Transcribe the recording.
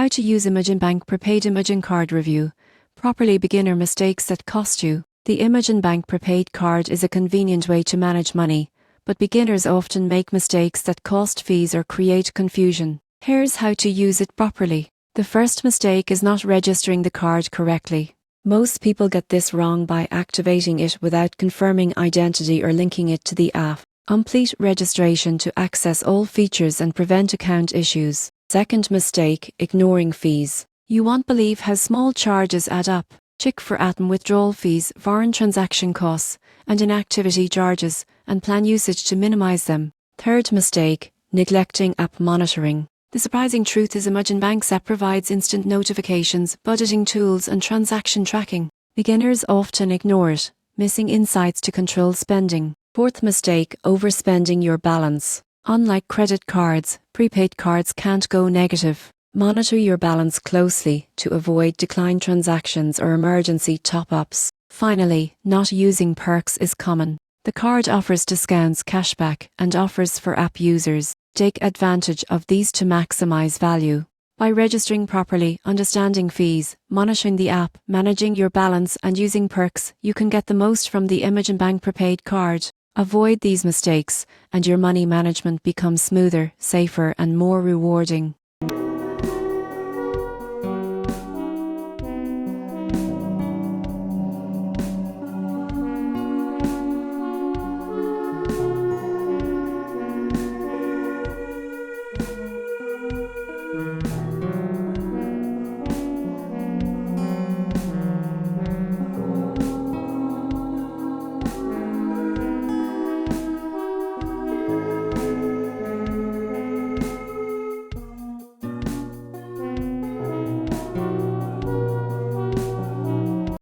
How to use ImaginBank Prepaid imagin card review. Properly beginner mistakes that cost you. The ImaginBank Prepaid card is a convenient way to manage money, but beginners often make mistakes that cost fees or create confusion. Here's how to use it properly. The first mistake is not registering the card correctly. Most people get this wrong by activating it without confirming identity or linking it to the app. Complete registration to access all features and prevent account issues. Second mistake, ignoring fees. You won't believe how small charges add up. Check for ATM withdrawal fees, foreign transaction costs, and inactivity charges, and plan usage to minimize them. Third mistake, neglecting app monitoring. The surprising truth is ImaginBank's app provides instant notifications, budgeting tools, and transaction tracking. Beginners often ignore it, missing insights to control spending. Fourth mistake, overspending your balance. Unlike credit cards, prepaid cards can't go negative. Monitor your balance closely to avoid declined transactions or emergency top-ups. Finally, not using perks is common. The card offers discounts, cashback, and offers for app users. Take advantage of these to maximize value. By registering properly, understanding fees, monitoring the app, managing your balance, and using perks, you can get the most from the ImaginBank Prepaid card. Avoid these mistakes, and your money management becomes smoother, safer, and more rewarding.